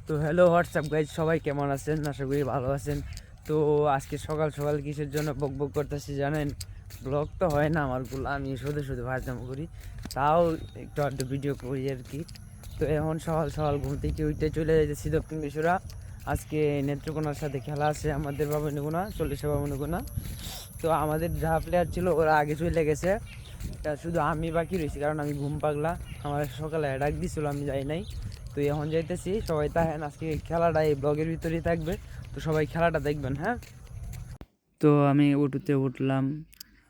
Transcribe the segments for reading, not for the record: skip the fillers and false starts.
তো hello WhatsApp guys, সবাই কেমন আছেন? আশা করি ভালো আছেন। তো আজকে সকাল সকাল কিসের জন্য বক বক করতেছি জানেন? ব্লগ তো হয় না আমারগুলো, আমি শুধু শুধু ভাজনাম করি, তাও একটু আধটু ভিডিও করি আর কি। তো এখন সকাল সকাল ঘুম থেকে উঠে চলে যাইতেছি দক্ষিণ বিশ্বরা। আজকে নেত্রকোনার সাথে খেলা আছে আমাদের বাবনগুনা, 40 বাবনগুনা। তো আমাদের যা প্লেয়ার ছিল ওরা আগে চলে গেছে, শুধু আমি বাকি রয়েছি, কারণ আমি ঘুম পাগলা। আমার সকালে ডাক দিছিল, আমি যাই নাই। তো এখন যাইতেছি, সবাই তাহেন আজকে খেলাটা এই ব্লগের ভিতরেই থাকবে, তো সবাই খেলাটা দেখবেন। হ্যাঁ, তো আমি অটোতে উঠলাম।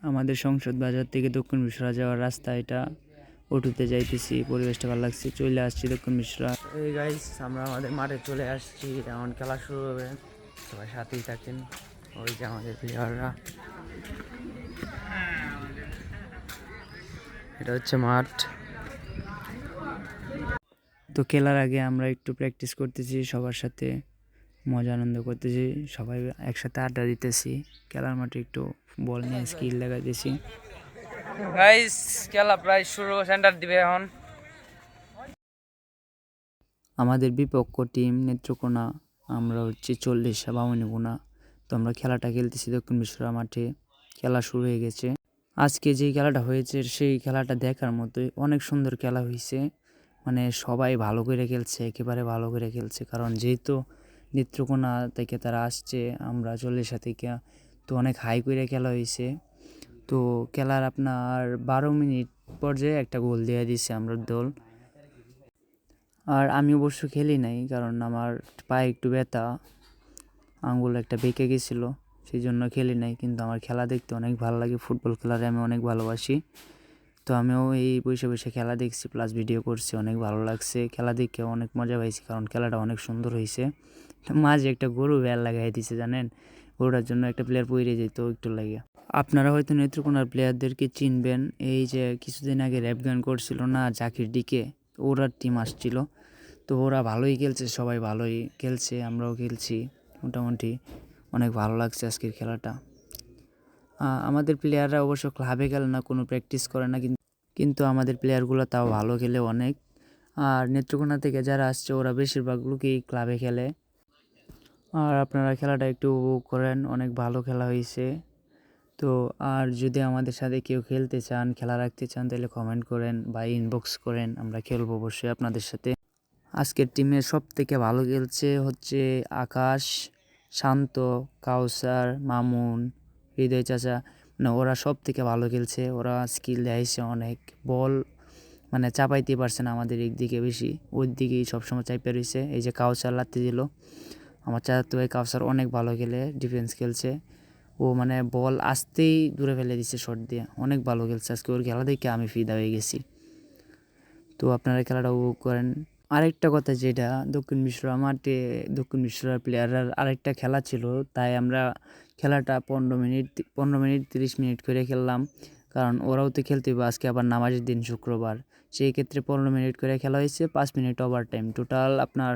আমাদের সংসদ বাজার থেকে দক্ষিণ মিশ্রা যাওয়ার রাস্তা এটা। অটোতে যাইতেছি, পরিবেশটা ভালো লাগছে, চলে আসছি দক্ষিণ মিশ্রা। এই গাইস, আমরা আমাদের মাঠে চলে আসছি, এখন খেলা শুরু হবে, সবাই সাথেই থাকেন। ওই যে আমাদের প্লেয়াররা, এটা হচ্ছে মাঠ। তো খেলার আগে আমরা একটু প্র্যাকটিস করতেছি, সবার সাথে মজা আনন্দ করতেছি, সবাই একসাথে আড্ডা দিতেছি, খেলার মাঠে একটু বল নিয়ে স্কিল লাগাইতেছি। গাইস, খেলা প্রায় শুরু, সেন্টার দিবে এখন। আমাদের বিপক্ষ টিম নেত্রকোনা, আমরা হচ্ছে 40 বামুনিগুনা। তো আমরা খেলাটা খেলতেছি দক্ষিণ বিশ্বরা মাঠে। খেলা শুরু হয়ে গেছে। আজকে যেই খেলাটা হয়েছে সেই খেলাটা দেখার মতোই, অনেক সুন্দর খেলা হয়েছে। মানে সবাই ভালো করে খেলছে, একেবারে ভালো করে খেলছে, কারণ যেহেতু নেত্রকোনা থেকে তারা আসছে, আমরা 40 থেকে, তো অনেক হাই করে খেলা হয়েছে। তো খেলার আপনার 12 মিনিট পর্যায়ে একটা গোল দিয়ে দিছে আমরা দল। আর আমি অবশ্য খেলি নাই, কারণ আমার পায়ে একটু ব্যথা, আঙ্গুল একটা বেঁকে গেছিলো, সেই জন্য খেলি নাই। কিন্তু আমার খেলা দেখতে অনেক ভালো লাগে, ফুটবল খেলারে আমি অনেক ভালোবাসি। তো আমিও এই বসে বসে খেলা দেখছি, প্লাস ভিডিও করছি, অনেক ভালো লাগছে। খেলা দেখে অনেক মজা পাইছি, কারণ খেলাটা অনেক সুন্দর হয়েছে। মাঝে একটা গরু বেল লাগাই দিছে জানেন, গরুটার জন্য একটা প্লেয়ার পইরে যেত একটু লাগে। আপনারা হয়তো নেত্রকোনার প্লেয়ারদেরকে চিনবেন, এই যে কিছুদিন আগে র্যাপ গান করছিল না জাকির ডিকে, ওরা টিম আসছিল। তো ওরা ভালোই খেলছে, সবাই ভালোই খেলছে, আমরাও খেলছি মোটামুটি। অনেক ভালো লাগছে আজকের খেলাটা। আমাদের প্লেয়াররা অবশ্য ক্লাবে খেলে না, কোনো প্র্যাকটিস করে না, কিন্তু আমাদের প্লেয়ারগুলো তাও ভালো খেলে অনেক। আর নেত্রকোনা থেকে যারা আসছে ওরা বেশিরভাগ লোকই ক্লাবে খেলে। আর আপনারা খেলাটা একটু উপভোগ করেন, অনেক ভালো খেলা হয়েছে। তো আর যদি আমাদের সাথে কেউ খেলতে চান, খেলা রাখতে চান, তাহলে কমেন্ট করেন বা ইনবক্স করেন, আমরা খেলবো অবশ্যই আপনাদের সাথে। আজকের টিমে সব থেকে ভালো খেলছে হচ্ছে আকাশ, শান্ত, কাউসার, মামুন, হৃদয় চাচা। মানে ওরা সব থেকে ভালো খেলছে, ওরা স্কিল দেখাইছে অনেক। বল মানে চাপাইতে পারছে না আমাদের দিকে বেশি, ওই দিকেই সবসময় চাইপে রয়েছে। এই যে কাউসার লাত্তি দিল, আমার চাচাতো ভাই কাউসার অনেক ভালো খেলে, ডিফেন্স খেলছে। ও মানে বল আসতেই দূরে ফেলে দিচ্ছে শট দিয়ে, অনেক ভালো খেলছে আজকে। ওর খেলা দেখে আমি ফিদা হয়ে গেছি। তো আপনারা খেলাটা উপভোগ করেন। আরেকটা কথা, যেটা দক্ষিণ মিশ্রা মাঠে দক্ষিণ মিশ্রার প্লেয়াররা আরেকটা খেলা ছিল, তাই আমরা খেলাটা 15 মিনিট 30 মিনিট করে খেললাম, কারণ ওরাও তো খেলতে হবে। আজকে আবার নামাজের দিন শুক্রবার, সেই ক্ষেত্রে 15 মিনিট করে খেলা হয়েছে, 5 মিনিট ওভার টাইম, টোটাল আপনার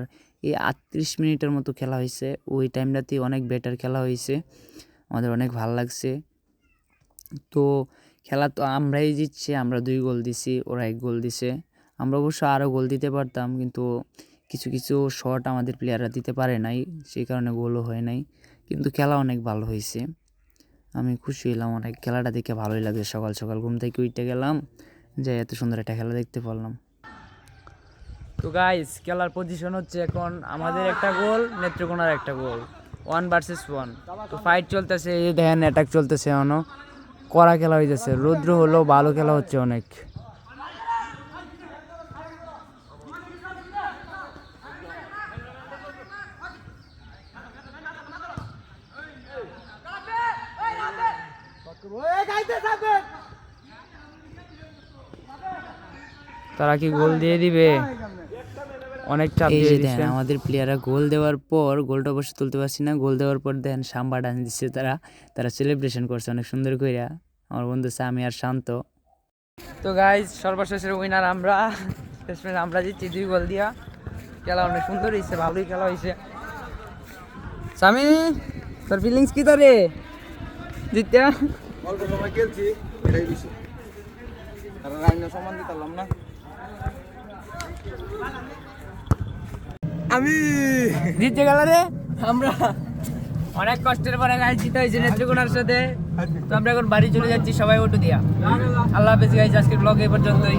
এই 38 মিনিটের মতো খেলা হয়েছে। ওই টাইমটাতেই অনেক বেটার খেলা হয়েছে, আমাদের অনেক ভালো লাগছে। তো খেলা তো আমরাই জিতছি, আমরা 2 গোল দিছি, ওরা 1 গোল দিছে। আমরা অবশ্য আরও গোল দিতে পারতাম, কিন্তু কিছু কিছু শট আমাদের প্লেয়াররা দিতে পারে নাই, সেই কারণে গোলও হয় নাই। কিন্তু খেলা অনেক ভালো হয়েছে, আমি খুশি হলাম অনেক। খেলাটা দেখে ভালোই লাগে, সকাল সকাল ঘুম থেকে উঠে গেলাম, যে এত সুন্দর একটা খেলা দেখতে পারলাম। তো গাইস, খেলার পজিশন হচ্ছে এখন আমাদের একটা গোল, নেত্রকোনার একটা গোল, 1 ভার্সেস 1। তো ফাইট চলতেছে, এই দেখেন অ্যাটাক চলতেছে, এখনও কড়া খেলা হইতেছে, রৌদ্র হলেও ভালো খেলা হচ্ছে অনেক। তারা কি গোল দিয়ে দিবে? অনেক চাপ দিয়ে দিচ্ছে। আমাদের প্লেয়াররা গোল দেওয়ার পর, গোলটা অবশ্য তুলতে পারছি না, গোল দেওয়ার পর দেন সাম্বা ডান্স দিচ্ছে, তারা সেলিব্রেশন করছে অনেক সুন্দর কইরা, আমার বন্ধু সামি আর শান্ত। তো গাইজ, সর্বশেষের উইনার আমরা, শেষমেশ আমরা জিতছি 2 গোল দিয়া। খেলা অনেক সুন্দর হয়েছে, ভালোই খেলা হয়েছে। সামি, তোর ফিলিংস কি তোরে জিততে? অল্প সময় খেলছি, এটাই বেশি, কারণ রাইনা সম্মান দিতাম না। আমি জিতে গেল রে আমরা অনেক কষ্টের পরে গাইজ জিতে হয়েছে নেত্রকোনার সাথে। তো আমরা এখন বাড়ি চলে যাচ্ছি সবাই অটো দিয়া। আল্লাহ হাফেজ গাইজ, আজকের ব্লগ এই পর্যন্তই।